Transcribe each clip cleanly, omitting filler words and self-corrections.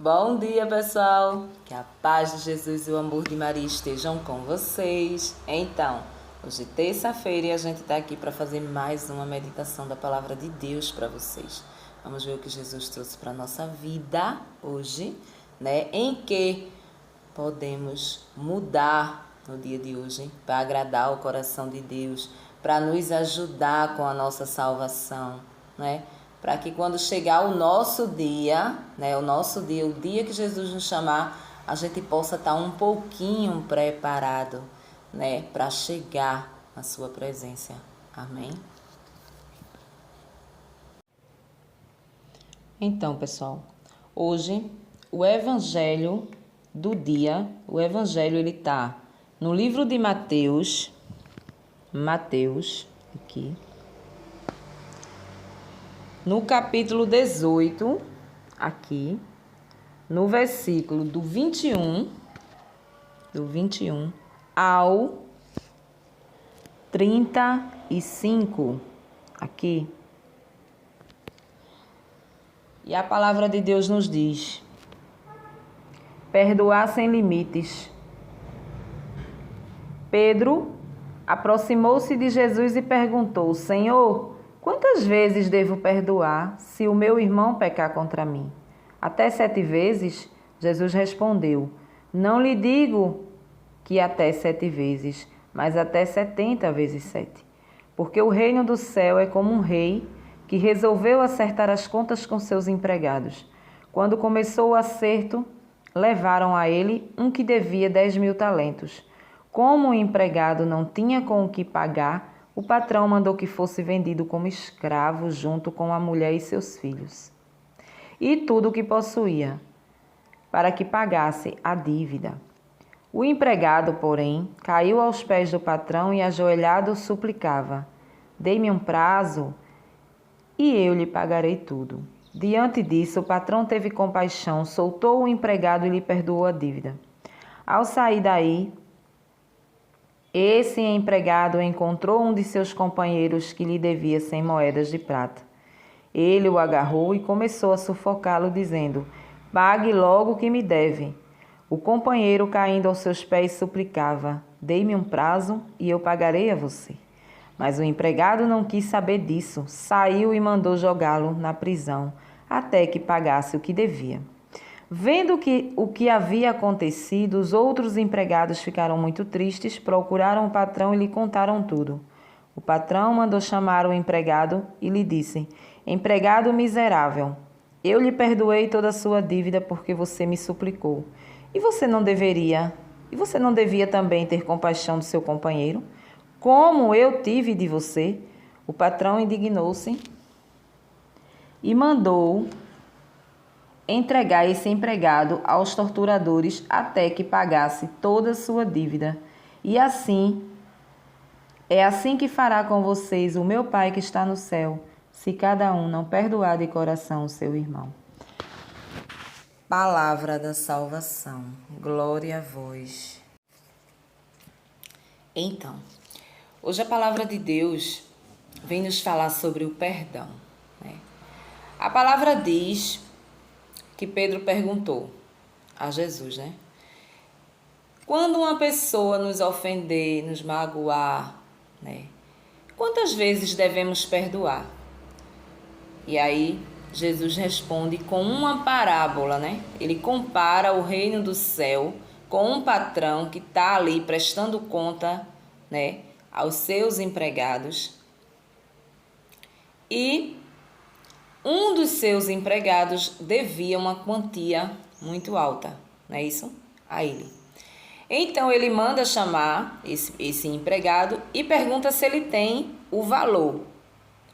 Bom dia, pessoal! Que a paz de Jesus e o amor de Maria estejam com vocês. Então, hoje é terça-feira e a gente está aqui para fazer mais uma meditação da palavra de Deus para vocês. Vamos ver o que Jesus trouxe para a nossa vida hoje, né? Em que podemos mudar no dia de hoje para agradar o coração de Deus, para nos ajudar com a nossa salvação, né? Para que quando chegar o nosso dia, né, o dia que Jesus nos chamar, a gente possa estar um pouquinho preparado, né, para chegar na sua presença. Amém? Então, pessoal, hoje o evangelho do dia, ele está no livro de Mateus, aqui, no capítulo 18, aqui, no versículo do 21 ao 35, aqui. E a palavra de Deus nos diz: perdoar sem limites. Pedro aproximou-se de Jesus e perguntou: Senhor, quantas vezes devo perdoar se o meu irmão pecar contra mim? Até 7 vezes? Jesus respondeu: Não lhe digo que até 7 vezes, mas até 70 vezes 7. Porque o reino do céu é como um rei que resolveu acertar as contas com seus empregados. Quando começou o acerto, levaram a ele um que devia 10.000 talentos. Como o empregado não tinha com o que pagar, o patrão mandou que fosse vendido como escravo junto com a mulher e seus filhos, e tudo o que possuía, para que pagasse a dívida. O empregado, porém, caiu aos pés do patrão e, ajoelhado, suplicava: Dê-me um prazo e eu lhe pagarei tudo. Diante disso, o patrão teve compaixão, soltou o empregado e lhe perdoou a dívida. Ao sair daí, esse empregado encontrou um de seus companheiros que lhe devia 100 moedas de prata. Ele o agarrou e começou a sufocá-lo, dizendo: Pague logo o que me deve. O companheiro, caindo aos seus pés, suplicava: Dê-me um prazo e eu pagarei a você. Mas o empregado não quis saber disso, saiu e mandou jogá-lo na prisão, até que pagasse o que devia. Vendo o que havia acontecido, os outros empregados ficaram muito tristes, procuraram o patrão e lhe contaram tudo. O patrão mandou chamar o empregado e lhe disse: Empregado miserável, eu lhe perdoei toda a sua dívida porque você me suplicou. E você não devia também ter compaixão do seu companheiro, como eu tive de você? O patrão indignou-se e mandou entregar esse empregado aos torturadores até que pagasse toda a sua dívida. E assim, é assim que fará com vocês o meu Pai que está no céu, se cada um não perdoar de coração o seu irmão. Palavra da salvação. Glória a vós. Então, hoje a palavra de Deus vem nos falar sobre o perdão, né? A palavra diz que Pedro perguntou a Jesus, né? Quando uma pessoa nos ofender, nos magoar, né? Quantas vezes devemos perdoar? E aí Jesus responde com uma parábola, né? Ele compara o reino do céu com um patrão que está ali prestando conta, né, aos seus empregados. E um dos seus empregados devia uma quantia muito alta, não é isso? A ele. Então ele manda chamar esse empregado e pergunta se ele tem o valor.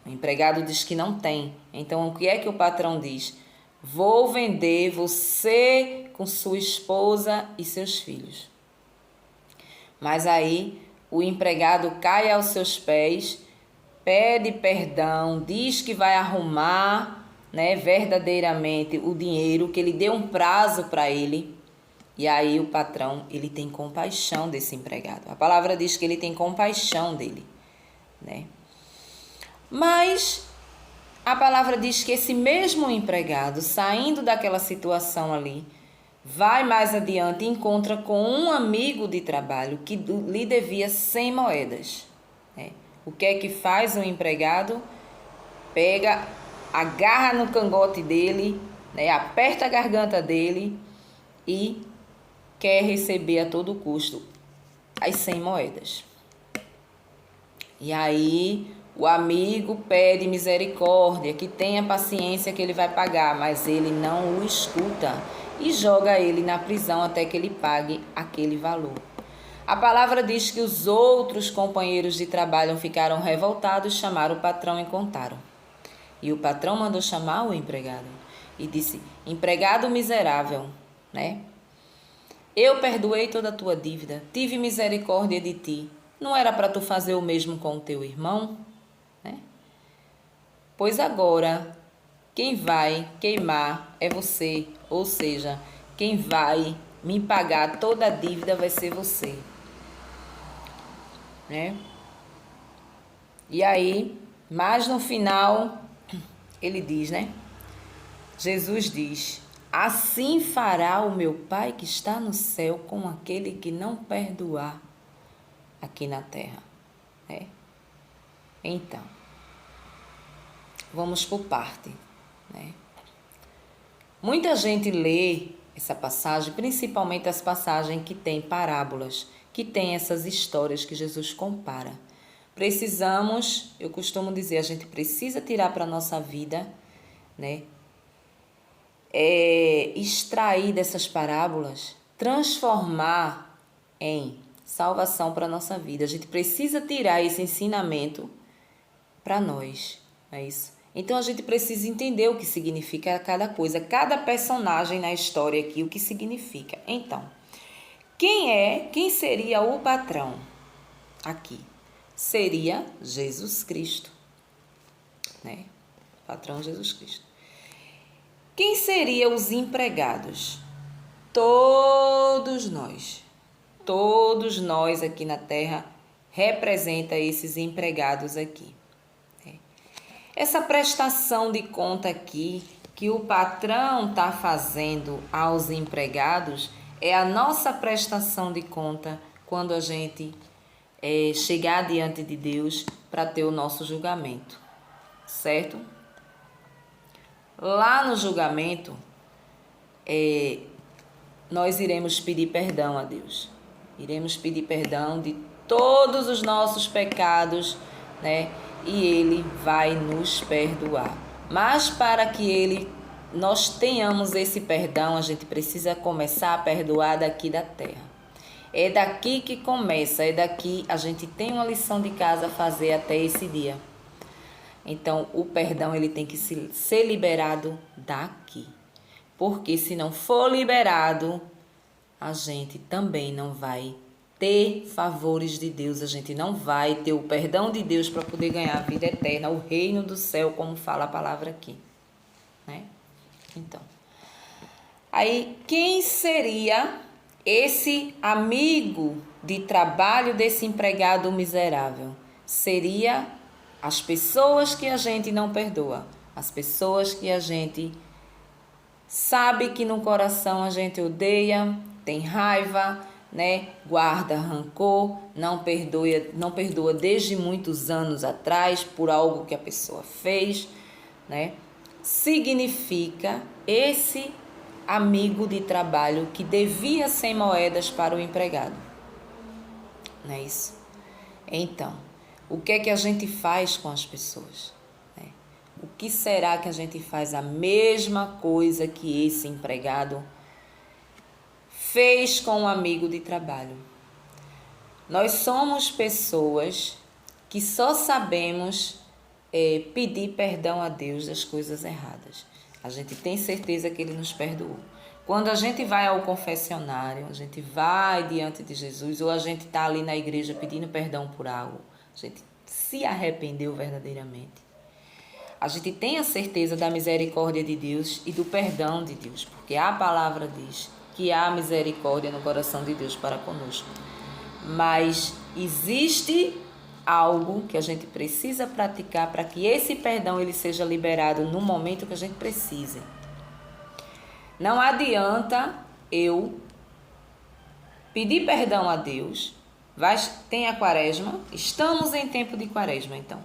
O empregado diz que não tem. Então o que é que o patrão diz? Vou vender você com sua esposa e seus filhos. Mas aí o empregado cai aos seus pés, pede perdão, diz que vai arrumar, né, verdadeiramente o dinheiro, que ele deu um prazo para ele. E aí o patrão, ele tem compaixão desse empregado. A palavra diz que ele tem compaixão dele, né? Mas a palavra diz que esse mesmo empregado, saindo daquela situação ali, vai mais adiante e encontra com um amigo de trabalho que lhe devia 100 moedas. O que é que faz o empregado? Pega, agarra no cangote dele, aperta a garganta dele e quer receber a todo custo as 100 moedas. E aí o amigo pede misericórdia, que tenha paciência que ele vai pagar, mas ele não o escuta e joga ele na prisão até que ele pague aquele valor. A palavra diz que os outros companheiros de trabalho ficaram revoltados, chamaram o patrão e contaram. E o patrão mandou chamar o empregado e disse: empregado miserável, eu perdoei toda a tua dívida, tive misericórdia de ti. Não era para tu fazer o mesmo com o teu irmão? Pois agora, quem vai queimar é você, ou seja, quem vai me pagar toda a dívida vai ser você. E aí, mas no final, ele diz, Jesus diz: assim fará o meu Pai que está no céu com aquele que não perdoar aqui na terra. Então, vamos por parte. Muita gente lê essa passagem, principalmente as passagens que tem parábolas, que tem essas histórias que Jesus compara. Precisamos, eu costumo dizer, a gente precisa tirar para a nossa vida, extrair dessas parábolas, transformar em salvação para a nossa vida. A gente precisa tirar esse ensinamento para nós, é isso? Então a gente precisa entender o que significa cada coisa, cada personagem na história aqui, o que significa. Então, quem seria o patrão aqui? Seria Jesus Cristo, Patrão Jesus Cristo. Quem seriam os empregados? Todos nós aqui na terra representa esses empregados aqui. Essa prestação de conta aqui que o patrão está fazendo aos empregados é a nossa prestação de conta quando a gente chegar diante de Deus para ter o nosso julgamento, certo? Lá no julgamento, nós iremos pedir perdão a Deus. Iremos pedir perdão de todos os nossos pecados, e Ele vai nos perdoar. Mas para que nós tenhamos esse perdão, a gente precisa começar a perdoar daqui da terra. É daqui que começa, é daqui a gente tem uma lição de casa a fazer até esse dia. Então, o perdão ele tem que ser liberado daqui. Porque se não for liberado, a gente também não vai ter favores de Deus, a gente não vai ter o perdão de Deus para poder ganhar a vida eterna, o reino do céu, como fala a palavra aqui. Então, aí quem seria esse amigo de trabalho desse empregado miserável? Seria as pessoas que a gente não perdoa, as pessoas que a gente sabe que no coração a gente odeia, tem raiva, guarda rancor, não perdoa desde muitos anos atrás por algo que a pessoa fez, Significa esse amigo de trabalho que devia 100 moedas para o empregado. Não é isso? Então, o que é que a gente faz com as pessoas? O que será que a gente faz? A mesma coisa que esse empregado fez com um amigo de trabalho. Nós somos pessoas que só sabemos pedir perdão a Deus das coisas erradas. A gente tem certeza que Ele nos perdoou. Quando a gente vai ao confessionário, a gente vai diante de Jesus, ou a gente está ali na igreja pedindo perdão por algo, a gente se arrependeu verdadeiramente. A gente tem a certeza da misericórdia de Deus e do perdão de Deus, porque a palavra diz que há misericórdia no coração de Deus para conosco. Mas existe algo que a gente precisa praticar para que esse perdão ele seja liberado no momento que a gente precise. Não adianta eu pedir perdão a Deus. Tem a quaresma, estamos em tempo de quaresma, então.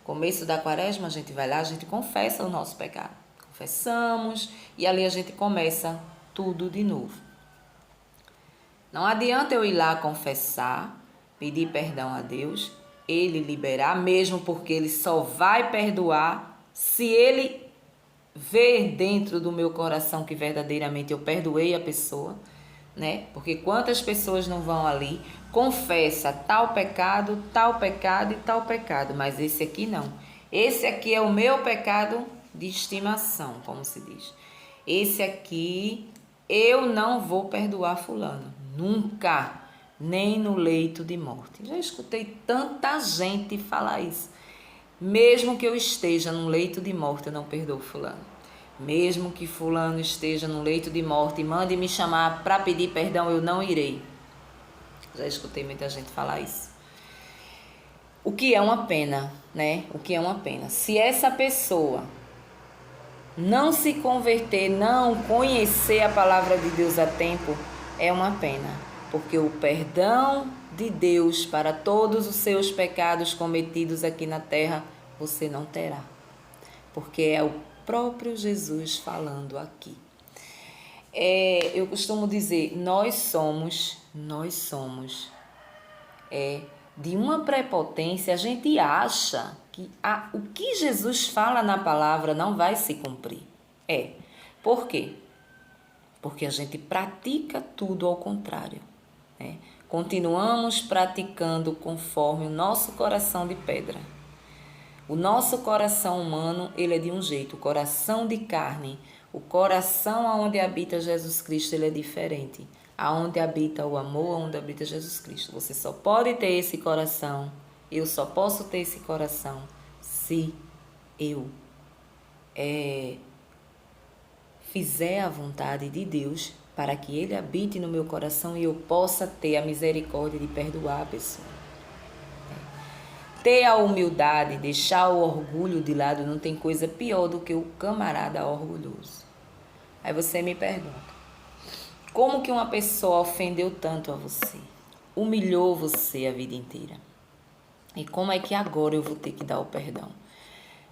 Começo da quaresma, a gente vai lá, a gente confessa o nosso pecado. Confessamos e ali a gente começa tudo de novo. Não adianta eu ir lá confessar, pedir perdão a Deus, Ele liberar, mesmo porque Ele só vai perdoar se Ele ver dentro do meu coração que verdadeiramente eu perdoei a pessoa, né? Porque quantas pessoas não vão ali, confessa tal pecado e tal pecado, mas esse aqui não. Esse aqui é o meu pecado de estimação, como se diz. Esse aqui eu não vou perdoar fulano, nunca, nem no leito de morte. Já escutei tanta gente falar isso. Mesmo que eu esteja num leito de morte, eu não perdoo fulano. Mesmo que fulano esteja no leito de morte e mande me chamar para pedir perdão, eu não irei. Já escutei muita gente falar isso. O que é uma pena, né? O que é uma pena. Se essa pessoa não se converter, não conhecer a palavra de Deus a tempo, é uma pena. Porque o perdão de Deus para todos os seus pecados cometidos aqui na terra, você não terá. Porque é o próprio Jesus falando aqui. Eu costumo dizer, nós somos de uma prepotência, a gente acha que o que Jesus fala na palavra não vai se cumprir. Por quê? Porque a gente pratica tudo ao contrário, né? Continuamos praticando conforme o nosso coração de pedra. O nosso coração humano, ele é de um jeito, o coração de carne, o coração onde habita Jesus Cristo, ele é diferente. Aonde habita o amor, onde habita Jesus Cristo. Você só pode ter esse coração, eu só posso ter esse coração, se eu fizer a vontade de Deus, para que Ele habite no meu coração e eu possa ter a misericórdia de perdoar a pessoa. Ter a humildade, deixar o orgulho de lado, não tem coisa pior do que o camarada orgulhoso. Aí você me pergunta, como que uma pessoa ofendeu tanto a você? Humilhou você a vida inteira? E como é que agora eu vou ter que dar o perdão?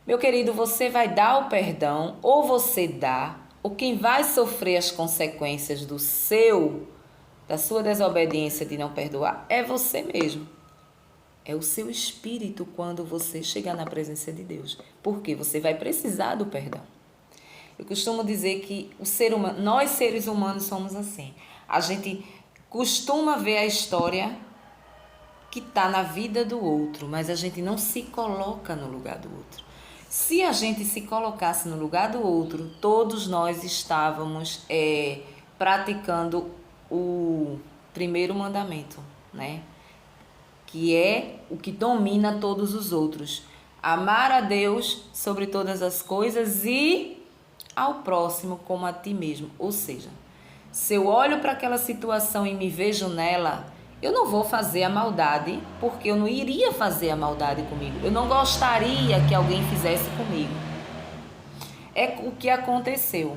Meu querido, você vai dar o perdão, ou você dá, ou quem vai sofrer as consequências da sua desobediência de não perdoar é você mesmo. É o seu espírito quando você chegar na presença de Deus. Porque você vai precisar do perdão. Eu costumo dizer que nós seres humanos somos assim. A gente costuma ver a história que está na vida do outro, mas a gente não se coloca no lugar do outro. Se a gente se colocasse no lugar do outro, todos nós estávamos praticando o primeiro mandamento, né? Que é o que domina todos os outros. Amar a Deus sobre todas as coisas e ao próximo como a ti mesmo. Ou seja, se eu olho para aquela situação e me vejo nela, eu não vou fazer a maldade, porque eu não iria fazer a maldade comigo. Eu não gostaria que alguém fizesse comigo. É o que aconteceu.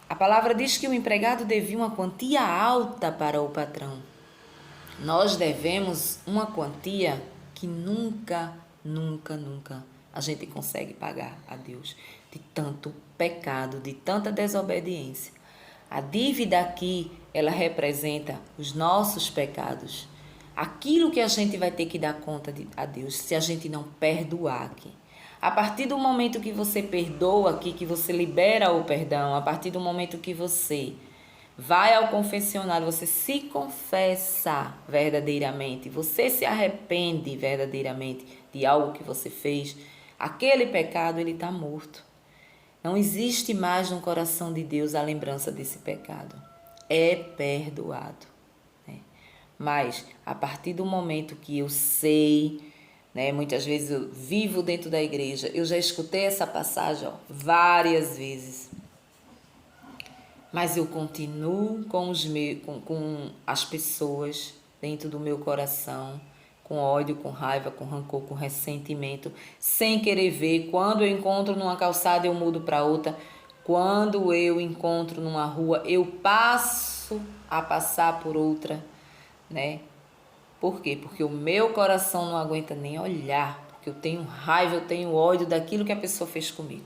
A palavra diz que o empregado devia uma quantia alta para o patrão. Nós devemos uma quantia que nunca a gente consegue pagar a Deus. De tanto pecado, de tanta desobediência. A dívida aqui, ela representa os nossos pecados. Aquilo que a gente vai ter que dar conta a Deus se a gente não perdoar aqui. A partir do momento que você perdoa aqui, que você libera o perdão, a partir do momento que você vai ao confessionário, você se confessa verdadeiramente, você se arrepende verdadeiramente de algo que você fez, aquele pecado, ele está morto. Não existe mais no coração de Deus a lembrança desse pecado. É perdoado, né? Mas, a partir do momento que eu sei, né, muitas vezes eu vivo dentro da igreja, eu já escutei essa passagem várias vezes. Mas eu continuo com as pessoas dentro do meu coração, com ódio, com raiva, com rancor, com ressentimento, sem querer ver. Quando eu encontro numa calçada, eu mudo para outra. Quando eu encontro numa rua, eu passo a passar por outra, né? Por quê? Porque o meu coração não aguenta nem olhar, porque eu tenho raiva, eu tenho ódio daquilo que a pessoa fez comigo.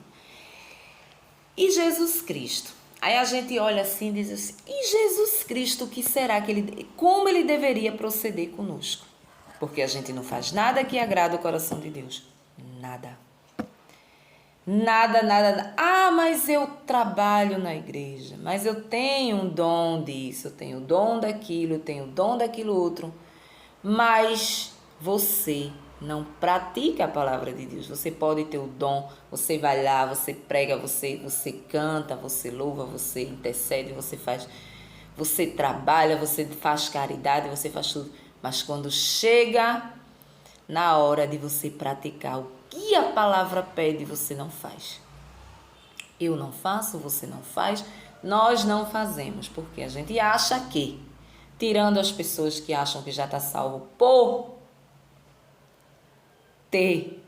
E Jesus Cristo? Aí a gente olha assim e diz assim, e Jesus Cristo, o que será que como ele deveria proceder conosco? Porque a gente não faz nada que agrada o coração de Deus. Nada. Nada, nada. Ah, mas eu trabalho na igreja, mas eu tenho um dom disso, eu tenho o dom daquilo, eu tenho o dom daquilo outro. Mas você não pratica a palavra de Deus. Você pode ter o dom, você vai lá, você prega, você canta, você louva, você intercede, você trabalha, você faz caridade, você faz tudo. Mas quando chega na hora de você praticar o que a palavra pede, você não faz. Eu não faço, você não faz, nós não fazemos, porque a gente acha que, tirando as pessoas que acham que já está salvo por ter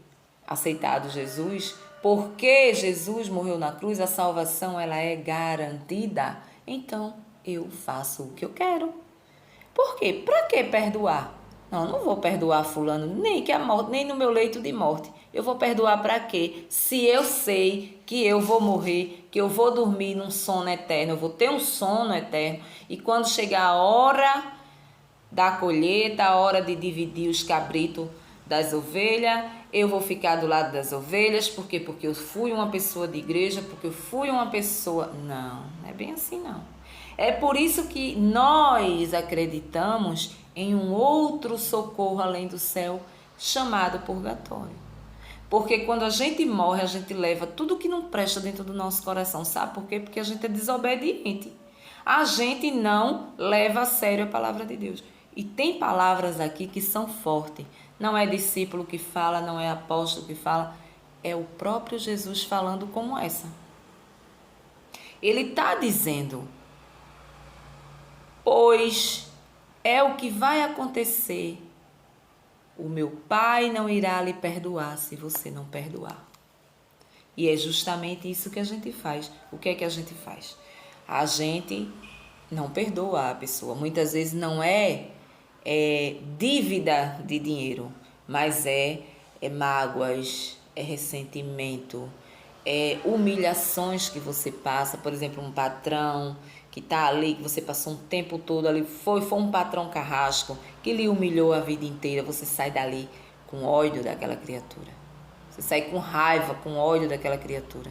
aceitado Jesus, porque Jesus morreu na cruz, a salvação ela é garantida. Então, eu faço o que eu quero. Por quê? Para que perdoar? Não vou perdoar fulano, nem que a morte, nem no meu leito de morte. Eu vou perdoar para quê? Se eu sei que eu vou morrer, que eu vou dormir num sono eterno, eu vou ter um sono eterno. E quando chegar a hora da colheita, a hora de dividir os cabritos das ovelhas, eu vou ficar do lado das ovelhas, por quê? Porque eu fui uma pessoa de igreja, porque eu fui uma pessoa... Não é bem assim não. É por isso que nós acreditamos em um outro socorro além do céu, chamado purgatório. Porque quando a gente morre, a gente leva tudo que não presta dentro do nosso coração. Sabe por quê? Porque a gente é desobediente. A gente não leva a sério a palavra de Deus. E tem palavras aqui que são fortes. Não é discípulo que fala, não é apóstolo que fala. É o próprio Jesus falando como essa. Ele está dizendo... Pois é o que vai acontecer. O meu Pai não irá lhe perdoar se você não perdoar. E é justamente isso que a gente faz. O que é que a gente faz? A gente não perdoa a pessoa. Muitas vezes não é dívida de dinheiro, mas é mágoas, é ressentimento, é humilhações que você passa. Por exemplo, um patrão que está ali, que você passou um tempo todo ali, foi um patrão carrasco, que lhe humilhou a vida inteira, você sai dali com ódio daquela criatura. Você sai com raiva, com ódio daquela criatura,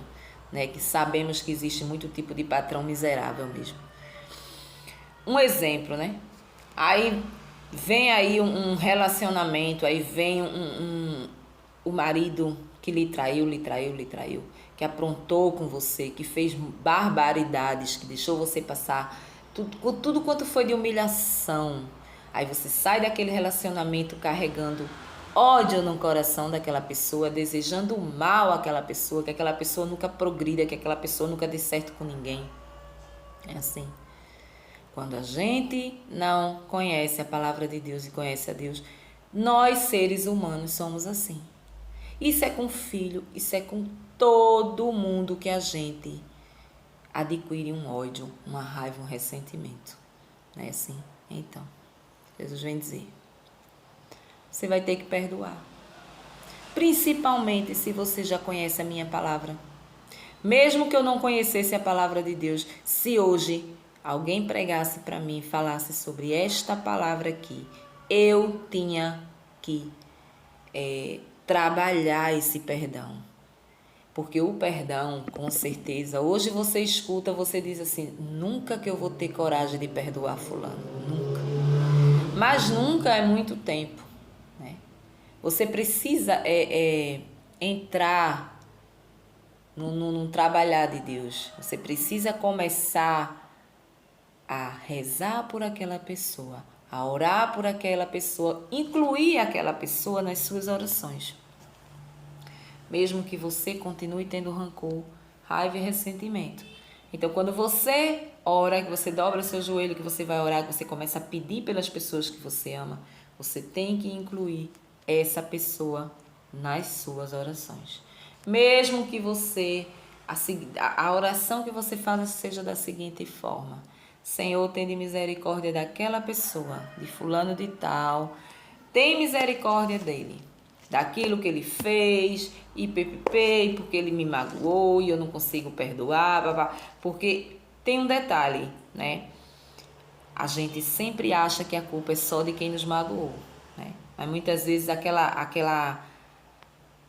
né? Que sabemos que existe muito tipo de patrão miserável mesmo. Um exemplo, né? Aí vem aí um relacionamento, aí vem o marido que lhe traiu, que aprontou com você, que fez barbaridades, que deixou você passar tudo quanto foi de humilhação. Aí você sai daquele relacionamento carregando ódio no coração daquela pessoa, desejando mal àquela pessoa, que aquela pessoa nunca progrida, que aquela pessoa nunca dê certo com ninguém. É assim. Quando a gente não conhece a palavra de Deus e conhece a Deus, nós seres humanos somos assim. Isso é com filho, isso é com todo mundo que a gente adquire um ódio, uma raiva, um ressentimento. Não é assim? Então, Jesus vem dizer, você vai ter que perdoar. Principalmente se você já conhece a minha palavra. Mesmo que eu não conhecesse a palavra de Deus, se hoje alguém pregasse para mim e falasse sobre esta palavra aqui, eu tinha que trabalhar esse perdão. Porque o perdão, com certeza, hoje você escuta, você diz assim, nunca que eu vou ter coragem de perdoar fulano, nunca. Mas nunca é muito tempo, né? Você precisa entrar no trabalhar de Deus. Você precisa começar a rezar por aquela pessoa, a orar por aquela pessoa, incluir aquela pessoa nas suas orações. Mesmo que você continue tendo rancor, raiva e ressentimento. Então, quando você ora, que você dobra seu joelho, que você vai orar, que você começa a pedir pelas pessoas que você ama, você tem que incluir essa pessoa nas suas orações. Mesmo que você, a oração que você faça seja da seguinte forma: Senhor, tem misericórdia daquela pessoa, de fulano de tal, tem misericórdia dele, daquilo que ele fez, e porque ele me magoou e eu não consigo perdoar, babá. Porque tem um detalhe, né? A gente sempre acha que a culpa é só de quem nos magoou, né? Mas muitas vezes aquela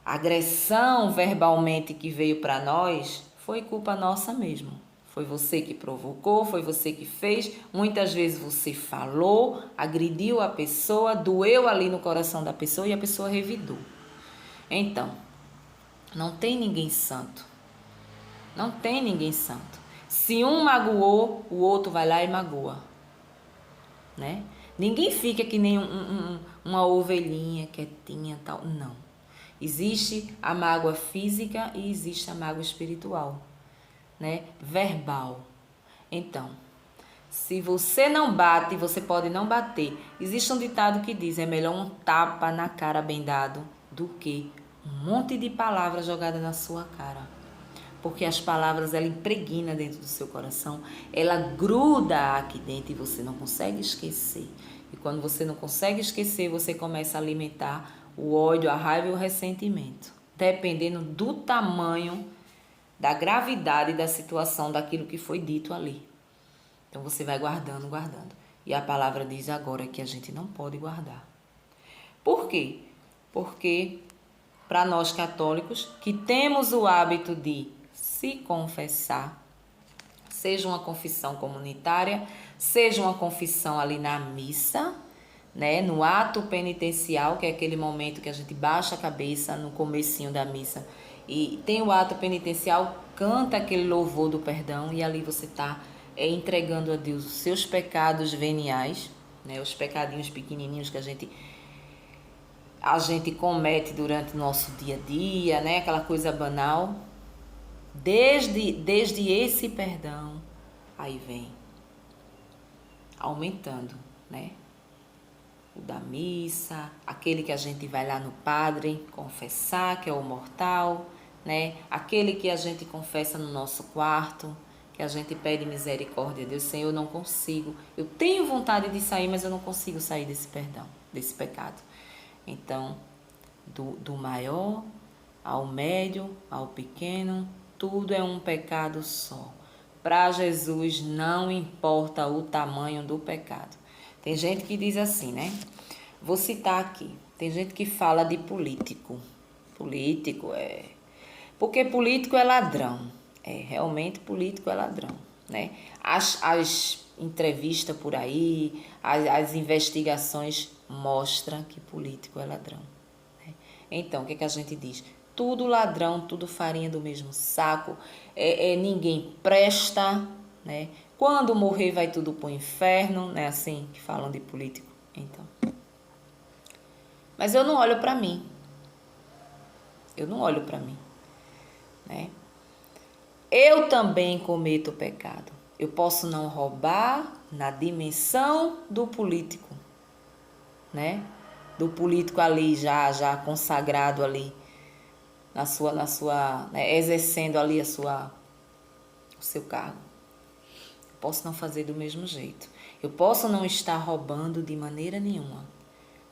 agressão verbalmente que veio para nós foi culpa nossa mesmo. Foi você que provocou, foi você que fez. Muitas vezes você falou, agrediu a pessoa, doeu ali no coração da pessoa e a pessoa revidou. Então, não tem ninguém santo. Não tem ninguém santo. Se um magoou, o outro vai lá e magoa, né? Ninguém fica que nem uma ovelhinha quietinha, tal. Não. Existe a mágoa física e existe a mágoa espiritual, né? Verbal. Então, se você não bate, você pode não bater. Existe um ditado que diz: é melhor um tapa na cara bem dado do que um monte de palavras jogadas na sua cara. Porque as palavras, ela impregna dentro do seu coração, ela gruda aqui dentro e você não consegue esquecer. E quando você não consegue esquecer, você começa a alimentar o ódio, a raiva e o ressentimento, dependendo do tamanho, da gravidade da situação, daquilo que foi dito ali. Então você vai guardando, guardando. E a palavra diz agora que a gente não pode guardar. Por quê? Porque para nós católicos, que temos o hábito de se confessar, seja uma confissão comunitária, seja uma confissão ali na missa, né, no ato penitencial, que é aquele momento que a gente baixa a cabeça no comecinho da missa, e tem o ato penitencial, canta aquele louvor do perdão, e ali você está entregando a Deus os seus pecados veniais, né, os pecadinhos pequenininhos que a gente comete durante o nosso dia a dia, né, aquela coisa banal. Desde esse perdão, aí vem aumentando, né? O da missa, aquele que a gente vai lá no padre confessar, que é o mortal, né? Aquele que a gente confessa no nosso quarto, que a gente pede misericórdia a Deus. Senhor, eu não consigo, eu tenho vontade de sair, mas eu não consigo sair desse perdão, desse pecado. Então, do maior ao médio, ao pequeno, tudo é um pecado só. Para Jesus não importa o tamanho do pecado. Tem gente que diz assim, né? Vou citar aqui. Tem gente que fala de político. Político é... Porque político é ladrão. Realmente político é ladrão, né? As entrevistas por aí, as investigações mostram que político é ladrão, né? Então, o que a gente diz? Tudo ladrão, tudo farinha do mesmo saco, ninguém presta, né? Quando morrer vai tudo pro inferno, né? Assim que falam de político. Então, mas eu não olho para mim. Eu não olho para mim, né? Eu também cometo pecado. Eu posso não roubar na dimensão do político, né? Do político ali já consagrado ali na sua, né, exercendo ali o seu cargo. Eu posso não fazer do mesmo jeito. Eu posso não estar roubando de maneira nenhuma,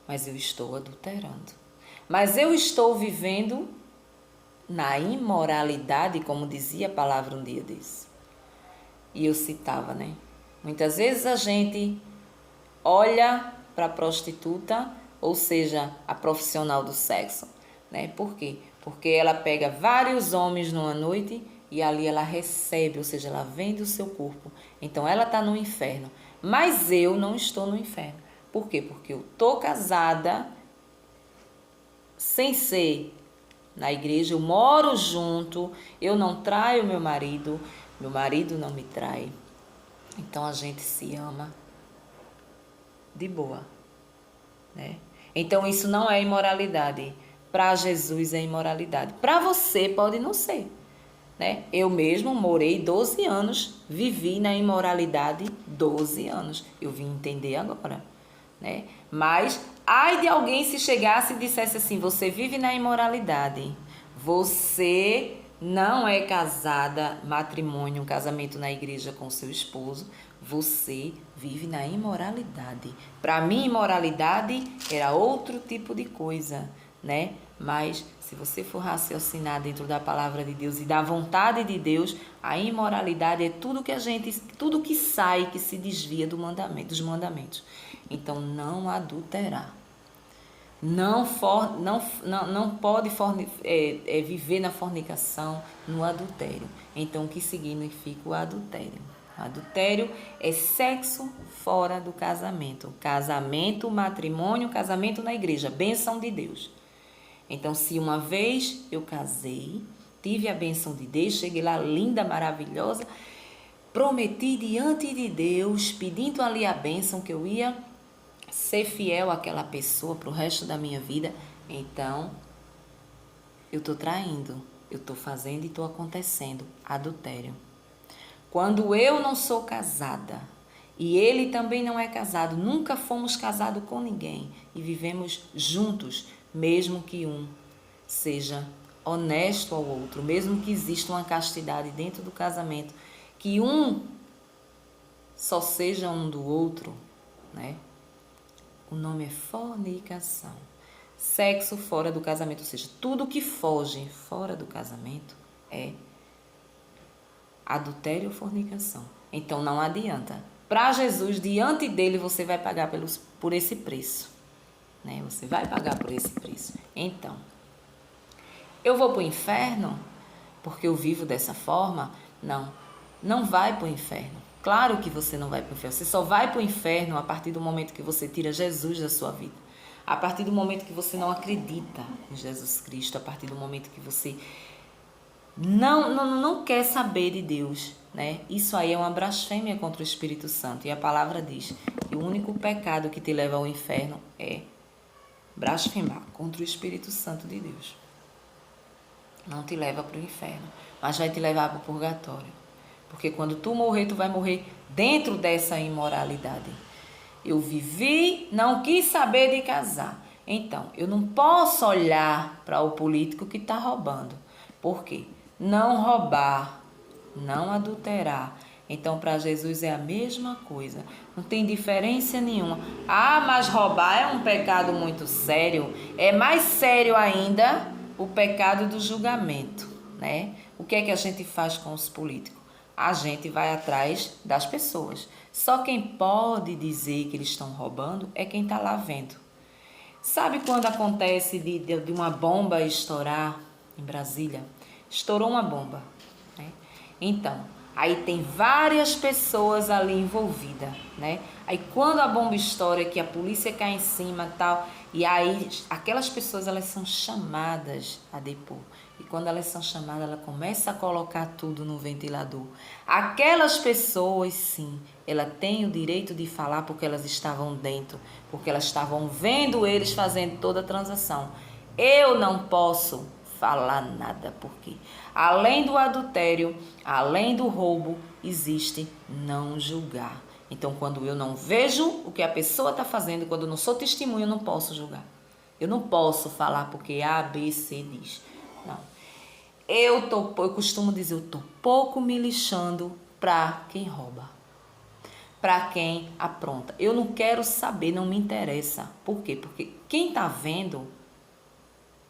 mas eu estou adulterando. Mas eu estou vivendo na imoralidade, como dizia a palavra um dia desse. E eu citava, né? Muitas vezes a gente olha para a prostituta, ou seja, a profissional do sexo, né? Por quê? Porque ela pega vários homens numa noite e ali ela recebe, ou seja, ela vende o seu corpo. Então ela está no inferno. Mas eu não estou no inferno. Por quê? Porque eu estou casada sem ser na igreja, eu moro junto, eu não traio meu marido não me trai. Então a gente se ama de boa, né? Então isso não é imoralidade. Para Jesus é imoralidade. Para você pode não ser. né? Eu mesmo morei 12 anos, vivi na imoralidade 12 anos. Eu vim entender agora, né? Mas, ai de alguém se chegasse e dissesse assim, você vive na imoralidade, você não é casada, matrimônio, um casamento na igreja com seu esposo, você vive na imoralidade. Para mim, imoralidade era outro tipo de coisa, né? Mas se você for raciocinar dentro da palavra de Deus e da vontade de Deus, a imoralidade é tudo que sai, que se desvia dos mandamentos. Então, não adulterar. Não pode viver na fornicação, no adultério. Então, o que significa o adultério? Adultério é sexo fora do casamento. Casamento, matrimônio, casamento na igreja. Bênção de Deus. Então, se uma vez eu casei, tive a bênção de Deus, cheguei lá linda, maravilhosa, prometi diante de Deus, pedindo ali a bênção que eu ia ser fiel àquela pessoa para o resto da minha vida, então eu estou traindo, eu estou fazendo e estou acontecendo adultério. Quando eu não sou casada e ele também não é casado, nunca fomos casados com ninguém e vivemos juntos, mesmo que um seja honesto ao outro, mesmo que exista uma castidade dentro do casamento, que um só seja um do outro, né? O nome é fornicação. Sexo fora do casamento, ou seja, tudo que foge fora do casamento é adultério ou fornicação. Então não adianta. Para Jesus, diante dele, você vai pagar por esse preço, né? Você vai pagar por esse preço. Então, eu vou para o inferno porque eu vivo dessa forma? Não, não vai para o inferno. Claro que você não vai para o inferno. Você só vai para o inferno a partir do momento que você tira Jesus da sua vida. A partir do momento que você não acredita em Jesus Cristo. A partir do momento que você não quer saber de Deus, né? Isso aí é uma blasfêmia contra o Espírito Santo. E a palavra diz que o único pecado que te leva ao inferno é blasfemar contra o Espírito Santo de Deus. Não te leva para o inferno, mas vai te levar para o purgatório. Porque quando tu morrer, tu vai morrer dentro dessa imoralidade. Eu vivi, não quis saber de casar. Então, eu não posso olhar para o político que está roubando. Por quê? Não roubar, não adulterar. Então, para Jesus é a mesma coisa. Não tem diferença nenhuma. Ah, mas roubar é um pecado muito sério. É mais sério ainda o pecado do julgamento, né? O que é que a gente faz com os políticos? A gente vai atrás das pessoas. Só quem pode dizer que eles estão roubando é quem está lá vendo. Sabe quando acontece de uma bomba estourar em Brasília? Estourou uma bomba, né? Então, aí tem várias pessoas ali envolvidas, né? Aí quando a bomba estoura, que a polícia cai em cima e tal, e aí aquelas pessoas, elas são chamadas a depor. E quando elas são chamadas, ela começa a colocar tudo no ventilador. Aquelas pessoas, sim, ela tem o direito de falar porque elas estavam dentro, porque elas estavam vendo eles fazendo toda a transação. Eu não posso falar nada, porque além do adultério, além do roubo, existe não julgar. Então, quando eu não vejo o que a pessoa está fazendo, quando eu não sou testemunha, eu não posso julgar. Eu não posso falar porque A, B, C diz. Não. Eu costumo dizer, eu estou pouco me lixando para quem rouba, para quem apronta. Eu não quero saber, não me interessa. Por quê? Porque quem está vendo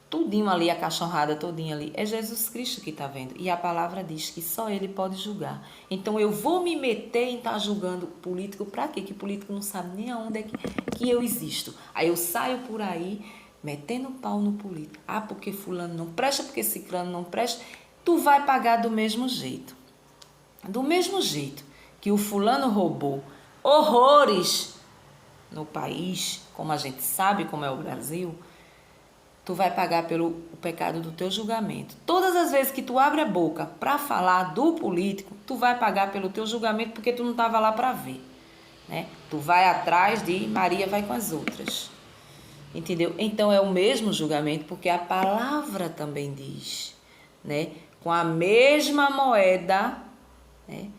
tudinho ali, a cachorrada todinha ali, é Jesus Cristo que está vendo. E a palavra diz que só ele pode julgar. Então eu vou me meter em estar julgando político para quê? Que político não sabe nem aonde é que eu existo. Aí eu saio por aí metendo pau no político. Ah, porque fulano não presta, porque ciclano não presta. Tu vai pagar do mesmo jeito. Do mesmo jeito que o fulano roubou horrores no país, como a gente sabe como é o Brasil, tu vai pagar pelo pecado do teu julgamento. Todas as vezes que tu abre a boca para falar do político, tu vai pagar pelo teu julgamento porque tu não estava lá para ver, né? Tu vai atrás de Maria vai com as outras. Entendeu? Então é o mesmo julgamento porque a palavra também diz, né? com a mesma moeda, né,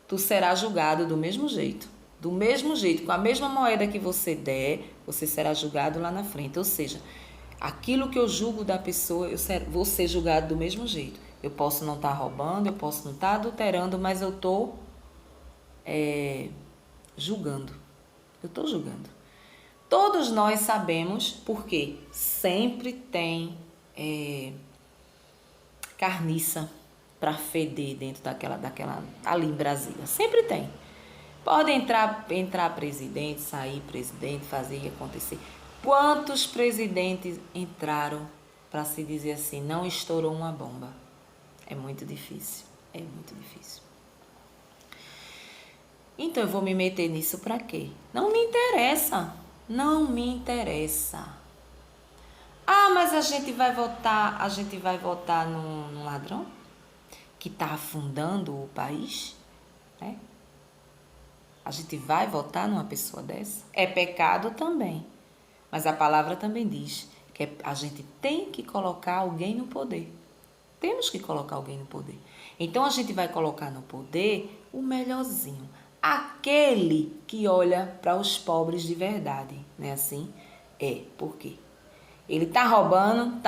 tu serás julgado do mesmo jeito. Do mesmo jeito, com a mesma moeda que você der, você será julgado lá na frente. Ou seja, aquilo que eu julgo da pessoa, vou ser julgado do mesmo jeito. Eu posso não estar roubando, eu posso não estar adulterando, mas eu estou julgando. Eu estou julgando. Todos nós sabemos, porque sempre tem carniça para feder dentro daquela ali em Brasília. Sempre tem. Pode entrar presidente, sair presidente, fazer e acontecer. Quantos presidentes entraram para se dizer assim, não estourou uma bomba? É muito difícil. É muito difícil. Então eu vou me meter nisso para quê? Não me interessa. Não me interessa. Ah, mas a gente vai votar num ladrão que está afundando o país, né? A gente vai votar numa pessoa dessa? É pecado também. Mas a palavra também diz que a gente tem que colocar alguém no poder. Temos que colocar alguém no poder. Então a gente vai colocar no poder o melhorzinho. Aquele que olha para os pobres de verdade. Não é assim? Por quê? Ele tá roubando,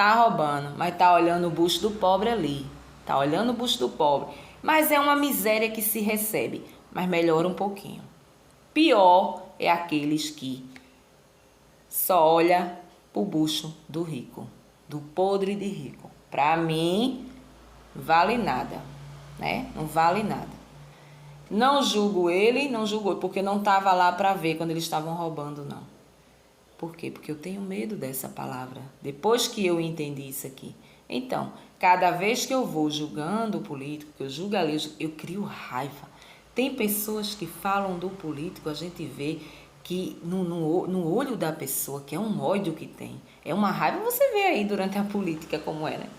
mas tá olhando o bucho do pobre ali. Tá olhando o bucho do pobre. Mas é uma miséria que se recebe, mas melhora um pouquinho. Pior é aqueles que só olham pro bucho do rico, do podre de rico. Para mim, vale nada, né? Não vale nada. Não julgo ele, porque não estava lá para ver quando eles estavam roubando, não. Por quê? Porque eu tenho medo dessa palavra. Depois que eu entendi isso aqui. Então, cada vez que eu vou julgando o político, que eu julgo ali, eu crio raiva. Tem pessoas que falam do político, a gente vê que no olho da pessoa, que é um ódio que tem, é uma raiva, você vê aí durante a política como é, né?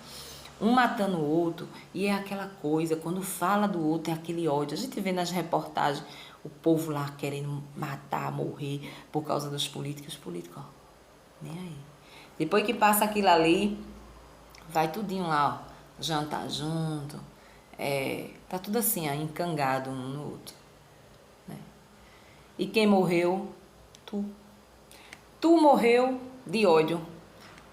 Um matando o outro, e é aquela coisa, quando fala do outro é aquele ódio. A gente vê nas reportagens o povo lá querendo matar, morrer por causa dos políticos. Os políticos, ó, nem aí. Depois que passa aquilo ali, vai tudinho lá, ó, jantar junto, tá tudo assim, ó, encangado um no outro, né? E quem morreu? Tu. Tu morreu de ódio.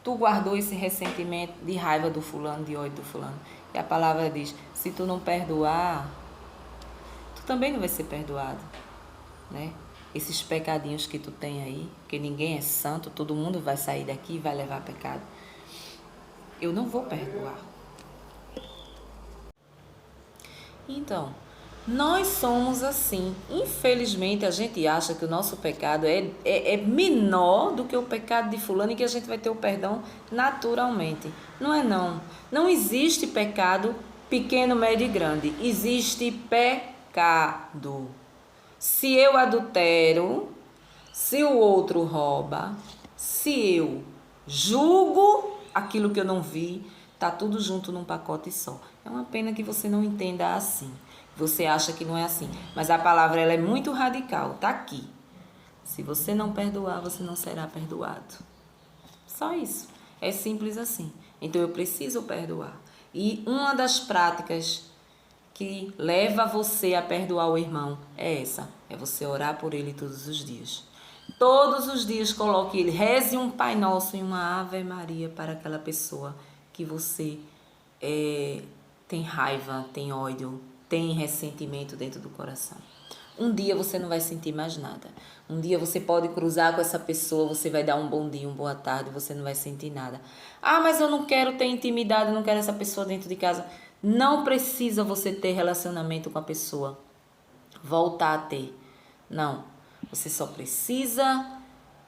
Tu guardou esse ressentimento de raiva do fulano, de ódio do fulano. E a palavra diz, se tu não perdoar, tu também não vai ser perdoado, né? Esses pecadinhos que tu tem aí, porque ninguém é santo, todo mundo vai sair daqui e vai levar pecado. Eu não vou perdoar. Então, nós somos assim. Infelizmente, a gente acha que o nosso pecado é menor do que o pecado de fulano e que a gente vai ter o perdão naturalmente. Não é não. Não existe pecado pequeno, médio e grande. Existe pecado. Se eu adultero, se o outro rouba, se eu julgo aquilo que eu não vi, tá tudo junto num pacote só. É uma pena que você não entenda assim. Você acha que não é assim. Mas a palavra ela é muito radical. Tá aqui. Se você não perdoar, você não será perdoado. Só isso. É simples assim. Então eu preciso perdoar. E uma das práticas que leva você a perdoar o irmão é essa. É você orar por ele todos os dias. Todos os dias coloque ele. Reze um Pai Nosso e uma Ave Maria para aquela pessoa que você tem raiva, tem ódio, tem ressentimento dentro do coração. Um dia você não vai sentir mais nada. Um dia você pode cruzar com essa pessoa, você vai dar um bom dia, uma boa tarde, você não vai sentir nada. Ah, mas eu não quero ter intimidade, eu não quero essa pessoa dentro de casa. Não precisa você ter relacionamento com a pessoa. Voltar a ter. Não. Você só precisa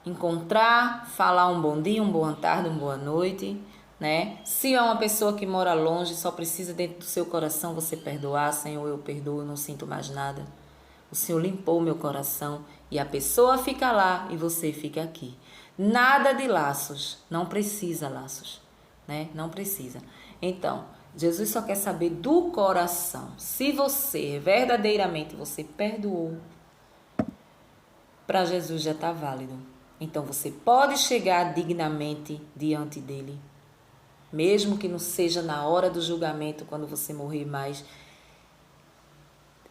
encontrar, falar um bom dia, uma boa tarde, uma boa noite, né? Se é uma pessoa que mora longe, só precisa dentro do seu coração você perdoar. Senhor, eu perdoo, eu não sinto mais nada. O Senhor limpou meu coração e a pessoa fica lá e você fica aqui. Nada de laços, não precisa laços, né? Não precisa. Então, Jesus só quer saber do coração. Se você verdadeiramente você perdoou, para Jesus já está válido. Então você pode chegar dignamente diante dele. Mesmo que não seja na hora do julgamento, quando você morrer, mas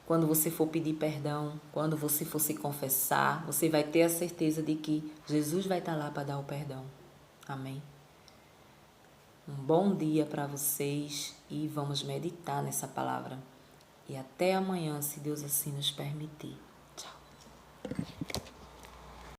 quando você for pedir perdão, quando você for se confessar, você vai ter a certeza de que Jesus vai estar lá para dar o perdão. Amém? Um bom dia para vocês e vamos meditar nessa palavra. E até amanhã, se Deus assim nos permitir.